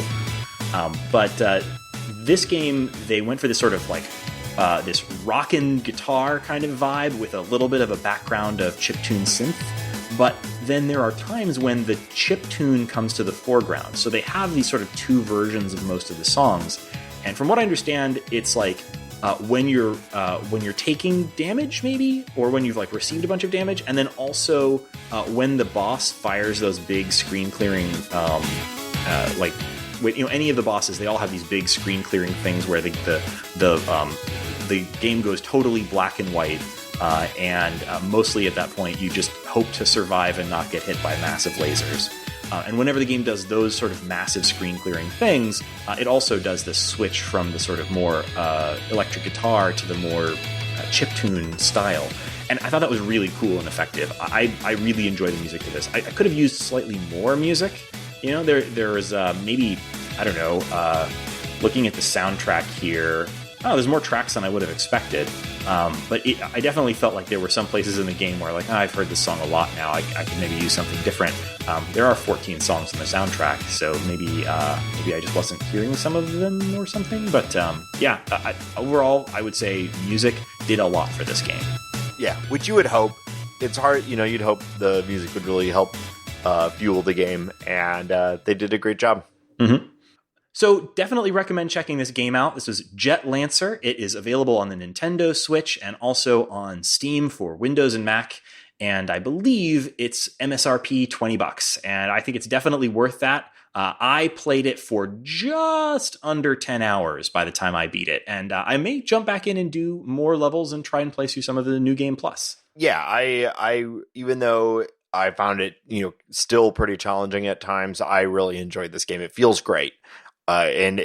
But this game, they went for this sort of like this rockin' guitar kind of vibe with a little bit of a background of chiptune synth. But then there are times when the chiptune comes to the foreground. So they have these sort of two versions of most of the songs. And from what I understand, it's like when you're taking damage, maybe, or when you've like received a bunch of damage, and then also when the boss fires those big screen clearing like. Any of the bosses, they all have these big screen clearing things where the game goes totally black and white, and mostly at that point you just hope to survive and not get hit by massive lasers. And whenever the game does those sort of massive screen clearing things, it also does this switch from the sort of more electric guitar to the more chiptune style. And I thought that was really cool and effective. I really enjoyed the music to this. I could have used slightly more music. There was maybe, I don't know, looking at the soundtrack here, there's more tracks than I would have expected. But I definitely felt like there were some places in the game where like, I've heard this song a lot now, I could maybe use something different. There are 14 songs in the soundtrack, so maybe I just wasn't hearing some of them or something. But overall, I would say music did a lot for this game. Yeah, which you would hope. It's hard, you'd hope the music would really help fuel the game, and they did a great job. Mm-hmm. So definitely recommend checking this game out. This was Jet Lancer. It is available on the Nintendo Switch and also on Steam for Windows and Mac. And I believe it's MSRP $20. And I think it's definitely worth that. I played it for just under 10 hours by the time I beat it. And I may jump back in and do more levels and try and play through some of the New Game Plus. Yeah, I even though I found it, still pretty challenging at times, I really enjoyed this game. It feels great. And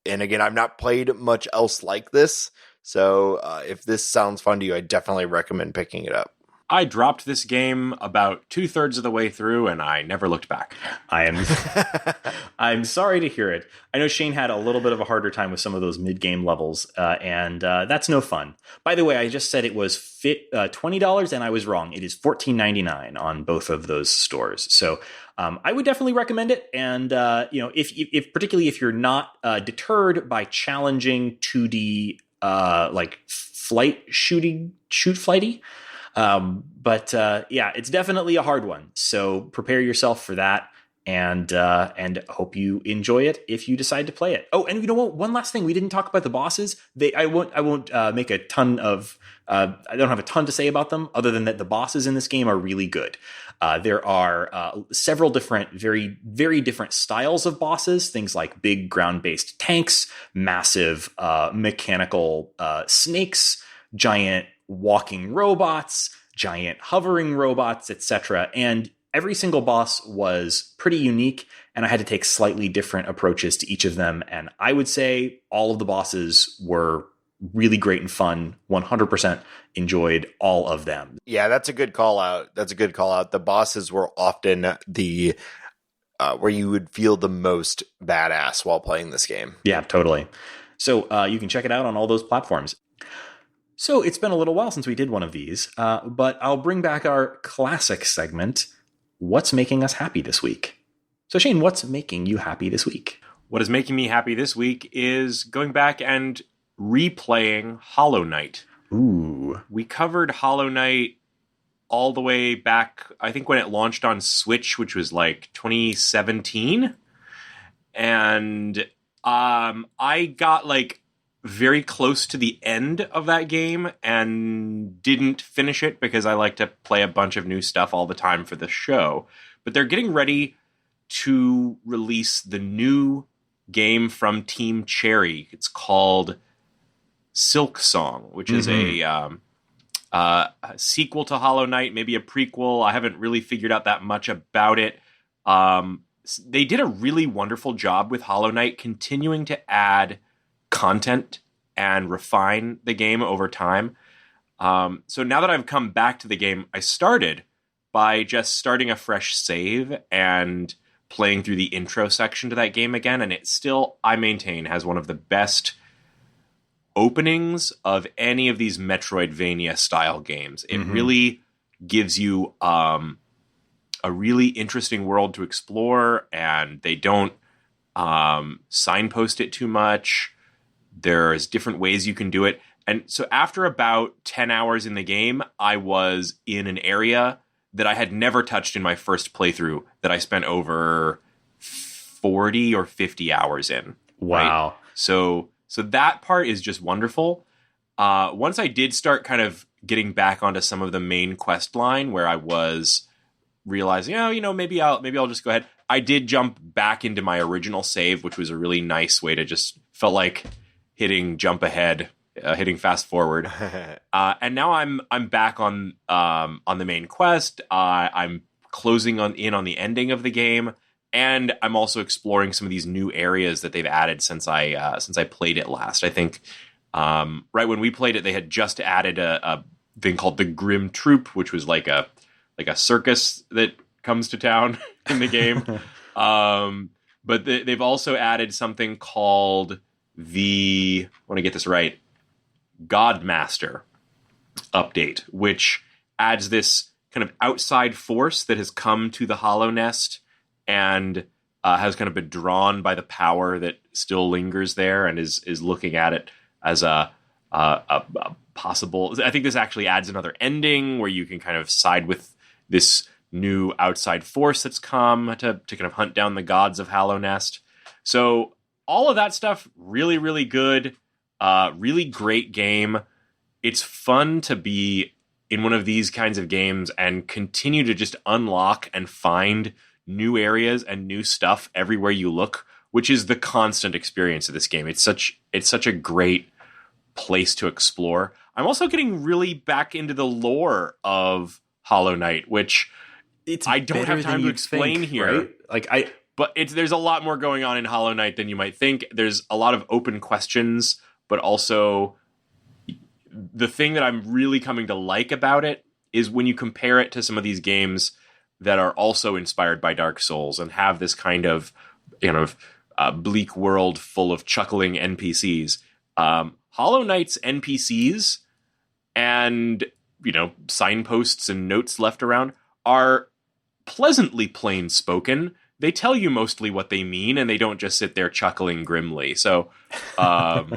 again, I've not played much else like this. So if this sounds fun to you, I definitely recommend picking it up. I dropped this game about 2/3 of the way through, and I never looked back. I'm sorry to hear it. I know Shane had a little bit of a harder time with some of those mid-game levels, and that's no fun. By the way, I just said it was $20, and I was wrong. It is $14.99 on both of those stores. So I would definitely recommend it. And if particularly if you're not deterred by challenging 2D like shoot flighty. But it's definitely a hard one. So prepare yourself for that, and hope you enjoy it if you decide to play it. Oh, and you know what? One last thing, we didn't talk about the bosses. I won't make a ton of. I don't have a ton to say about them, other than that the bosses in this game are really good. There are several different, very, very different styles of bosses. Things like big ground-based tanks, massive mechanical snakes, giant walking robots, giant hovering robots, etc. And every single boss was pretty unique, and I had to take slightly different approaches to each of them. And I would say all of the bosses were really great and fun. 100% enjoyed all of them. Yeah, that's a good call out. The bosses were often the where you would feel the most badass while playing this game. Yeah, totally. So you can check it out on all those platforms. So it's been a little while since we did one of these, but I'll bring back our classic segment, What's Making Us Happy This Week? So Shane, what's making you happy this week? What is making me happy this week is going back and replaying Hollow Knight. Ooh. We covered Hollow Knight all the way back, I think when it launched on Switch, which was like 2017. And I got like very close to the end of that game and didn't finish it because I like to play a bunch of new stuff all the time for the show. But they're getting ready to release the new game from Team Cherry. It's called Silk Song, which is a sequel to Hollow Knight, maybe a prequel. I haven't really figured out that much about it. They did a really wonderful job with Hollow Knight, continuing to add content and refine the game over time. So now that I've come back to the game, I started by just starting a fresh save and playing through the intro section to that game again. And it still, I maintain, has one of the best openings of any of these Metroidvania style games. It really gives you a really interesting world to explore, and they don't signpost it too much. There's different ways you can do it. And so after about 10 hours in the game, I was in an area that I had never touched in my first playthrough that I spent over 40 or 50 hours in. Wow. Right? So So that part is just wonderful. Once I did start kind of getting back onto some of the main quest line where I was realizing, maybe I'll just go ahead. I did jump back into my original save, which was a really nice way to just felt like hitting jump ahead, hitting fast forward. And now I'm back on the main quest. I'm closing in on the ending of the game, and I'm also exploring some of these new areas that they've added since I played it last. I think right when we played it, they had just added a thing called the Grim Troop, which was like a circus that comes to town in the game. But they've also added something called I want to get this right, Godmaster update, which adds this kind of outside force that has come to the Hollow Nest and has kind of been drawn by the power that still lingers there and is looking at it as a possible. I think this actually adds another ending where you can kind of side with this new outside force that's come to kind of hunt down the gods of Hollow Nest. So all of that stuff, really, really good. Really great game. It's fun to be in one of these kinds of games and continue to just unlock and find new areas and new stuff everywhere you look, which is the constant experience of this game. It's such a great place to explore. I'm also getting really back into the lore of Hollow Knight, which I don't have time to explain here. Right? But there's a lot more going on in Hollow Knight than you might think. There's a lot of open questions, but also the thing that I'm really coming to like about it is when you compare it to some of these games that are also inspired by Dark Souls and have this kind of bleak world full of chuckling NPCs. Hollow Knight's NPCs and signposts and notes left around are pleasantly plain spoken. They tell you mostly what they mean, and they don't just sit there chuckling grimly. So,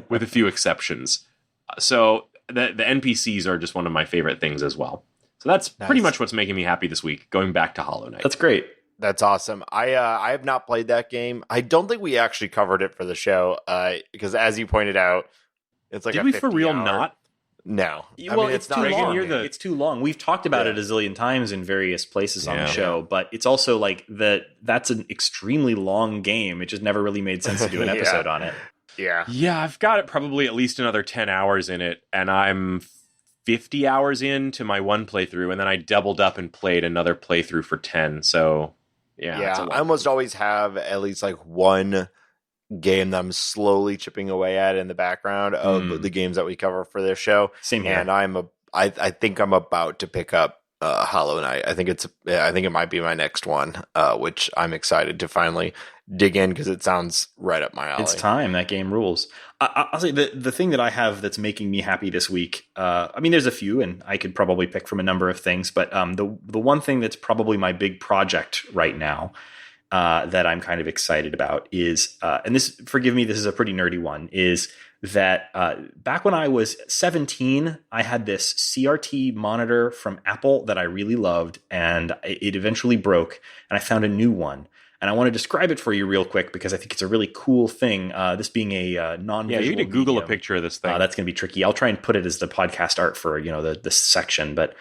with a few exceptions. So the NPCs are just one of my favorite things as well. So that's pretty much what's making me happy this week, going back to Hollow Knight. That's great. That's awesome. I have not played that game. I don't think we actually covered it for the show, because as you pointed out, it's like Did we for real not? No. Well, it's too long. It's too long. We've talked about it a zillion times in various places on the show, but it's also like that's an extremely long game. It just never really made sense to do an episode on it. Yeah. Yeah, I've got it probably at least another 10 hours in it, and I'm 50 hours into my one playthrough, and then I doubled up and played another playthrough for 10. So, yeah. I almost always have at least like one game that I'm slowly chipping away at in the background of the games that we cover for this show. Same here. And I think I'm about to pick up Hollow Knight. I think it might be my next one, which I'm excited to finally dig in because it sounds right up my alley. It's time. That game rules. I'll say the thing that I have that's making me happy this week. There's a few, and I could probably pick from a number of things, but the one thing that's probably my big project right now that I'm kind of excited about is, and this, forgive me, this is a pretty nerdy one, is that back when I was 17, I had this CRT monitor from Apple that I really loved, and it eventually broke, and I found a new one. And I want to describe it for you real quick because I think it's a really cool thing. This being a non-visual you need to Google medium, a picture of this thing. That's going to be tricky. I'll try and put it as the podcast art for this section. But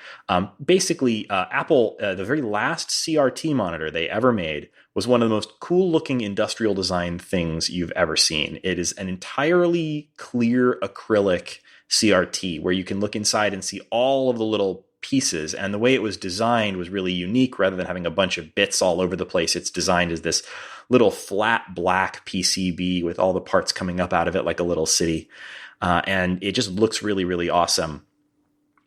basically, Apple, the very last CRT monitor they ever made was one of the most cool-looking industrial design things you've ever seen. It is an entirely clear acrylic CRT where you can look inside and see all of the little pieces, and the way it was designed was really unique. Rather than having a bunch of bits all over the place, it's designed as this little flat black PCB with all the parts coming up out of it like a little city, and it just looks really, really awesome.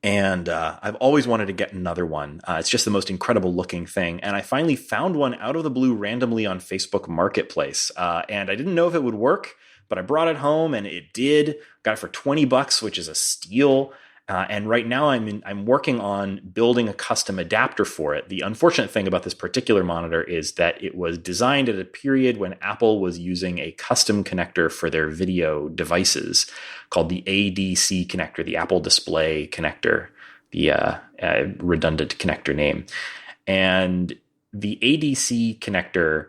And I've always wanted to get another one. It's just the most incredible looking thing, and I finally found one out of the blue randomly on Facebook Marketplace, and I didn't know if it would work, but I brought it home and it did. Got it for $20, which is a steal. And right now I'm working on building a custom adapter for it. The unfortunate thing about this particular monitor is that it was designed at a period when Apple was using a custom connector for their video devices called the ADC connector, the Apple Display connector, the redundant connector name. And the ADC connector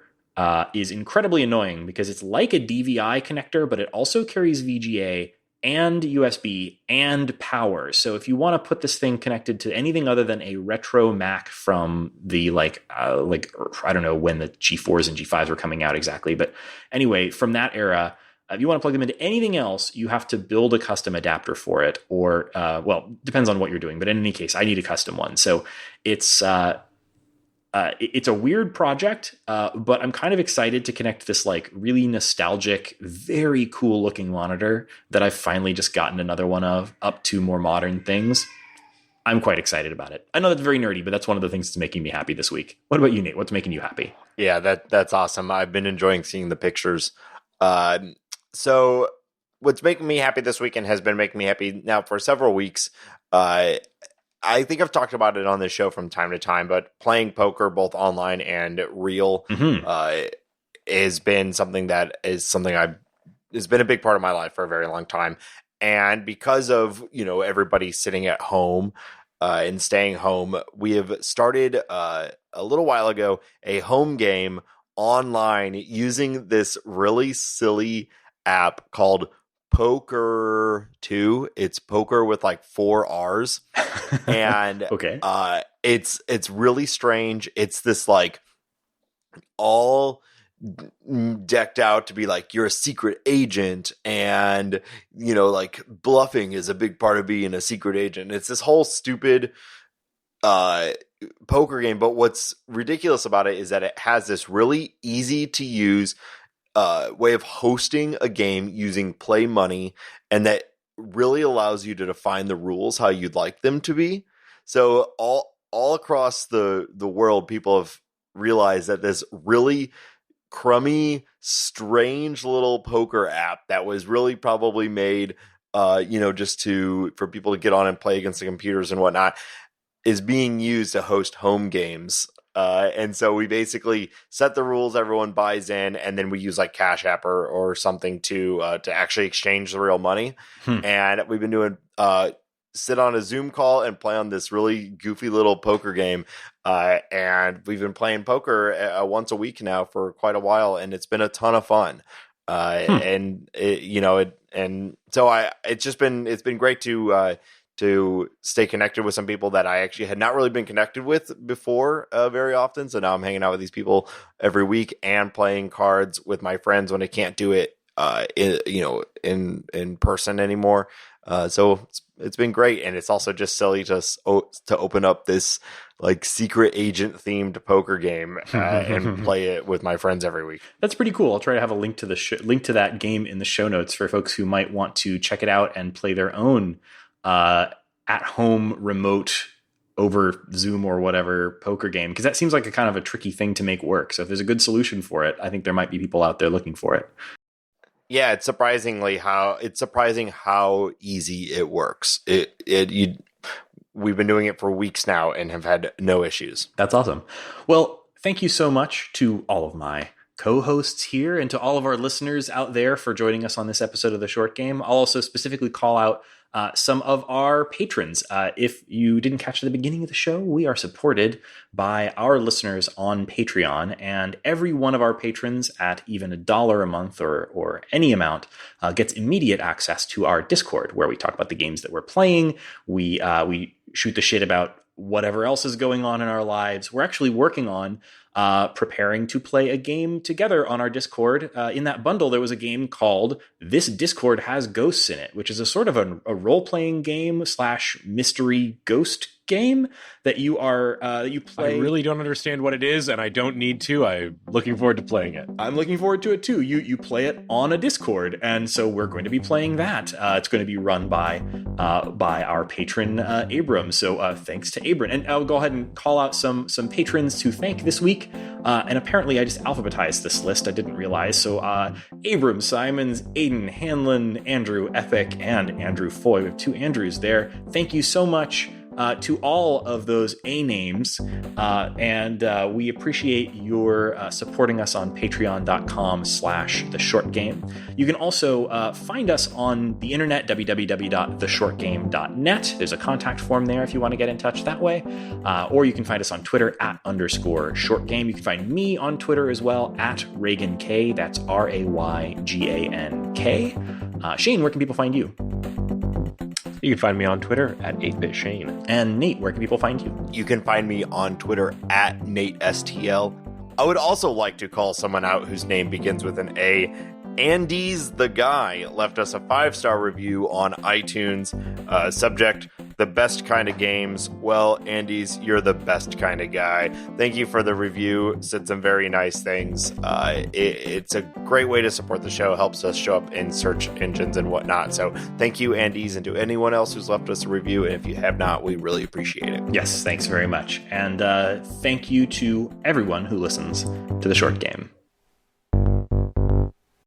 is incredibly annoying because it's like a DVI connector, but it also carries VGA and USB and power. So if you want to put this thing connected to anything other than a retro Mac from the I don't know when the G4s and G5s were coming out exactly, but anyway, from that era, if you want to plug them into anything else, you have to build a custom adapter for it, or depends on what you're doing. But in any case, I need a custom one. So it's a weird project, but I'm kind of excited to connect this like really nostalgic, very cool looking monitor that I've finally just gotten another one of up to more modern things. I'm quite excited about it. I know that's very nerdy, but that's one of the things that's making me happy this week. What about you, Nate? What's making you happy? Yeah, that's awesome. I've been enjoying seeing the pictures. So what's making me happy this week and has been making me happy now for several weeks, I think I've talked about it on this show from time to time, but playing poker both online and real has been something has been a big part of my life for a very long time. And because of, everybody sitting at home and staying home, we have started a little while ago a home game online using this really silly app called Pokerrrr 2. It's poker with like 4 R's. And okay. It's really strange. It's this like all decked out to be like you're a secret agent, and like bluffing is a big part of being a secret agent. It's this whole stupid poker game, but what's ridiculous about it is that it has this really easy to use way of hosting a game using play money, and that really allows you to define the rules how you'd like them to be. So all across the world, people have realized that this really crummy, strange little poker app that was really probably made, just for people to get on and play against the computers and whatnot, is being used to host home games. And so we basically set the rules, everyone buys in, and then we use like Cash App or something to actually exchange the real money. And we've been doing sit on a Zoom call and play on this really goofy little poker game. And we've been playing poker once a week now for quite a while, and it's been a ton of fun. And it's been great to stay connected with some people that I actually had not really been connected with before very often. So now I'm hanging out with these people every week and playing cards with my friends when I can't do it in person anymore. So it's been great, and it's also just silly to open up this like secret agent themed poker game and play it with my friends every week. That's pretty cool. I'll try to have a link to link to that game in the show notes for folks who might want to check it out and play their own at-home remote over Zoom or whatever poker game, because that seems like a kind of a tricky thing to make work. So if there's a good solution for it, I think there might be people out there looking for it. Yeah, it's surprising how easy it works. We've been doing it for weeks now and have had no issues. That's awesome. Well, thank you so much to all of my co-hosts here and to all of our listeners out there for joining us on this episode of The Short Game. I'll also specifically call out some of our patrons. If you didn't catch the beginning of the show, we are supported by our listeners on Patreon, and every one of our patrons at even $1 a month or any amount gets immediate access to our Discord, where we talk about the games that we're playing. We shoot the shit about whatever else is going on in our lives. We're actually working on preparing to play a game together on our Discord. In that bundle, there was a game called This Discord Has Ghosts in It, which is a sort of a role-playing game / mystery ghost game that you play. I really don't understand what it is, and I don't need to. I'm looking forward to playing it. I'm looking forward to it too. You play it on a Discord, and so we're going to be playing that. It's going to be run by our patron Abram. So thanks to Abram, and I'll go ahead and call out some patrons to thank this week. And apparently, I just alphabetized this list. I didn't realize. So Abram, Simons, Aiden, Hanlon, Andrew, Epic, and Andrew Foy. We have 2 Andrews there. Thank you so much. to all of those A names, and we appreciate your supporting us on patreon.com/theshortgame. You can also find us on the internet, www.theshortgame.net. There's a contact form there if you want to get in touch that way. Or you can find us on Twitter @_shortgame. You can find me on Twitter as well, @RayganK. That's RayGanK. Shane, where can people find you? You can find me on Twitter @8bitshane. And Nate, where can people find you? You can find me on Twitter @NateSTL. I would also like to call someone out whose name begins with an A. Andy's the Guy left us a 5-star review on iTunes. Subject, the best kind of games. Well, Andy's, you're the best kind of guy. Thank you for the review. Said some very nice things. It's a great way to support the show. Helps us show up in search engines and whatnot. So thank you, Andy's, and to anyone else who's left us a review. And if you have not, we really appreciate it. Yes, thanks very much. And thank you to everyone who listens to The Short Game.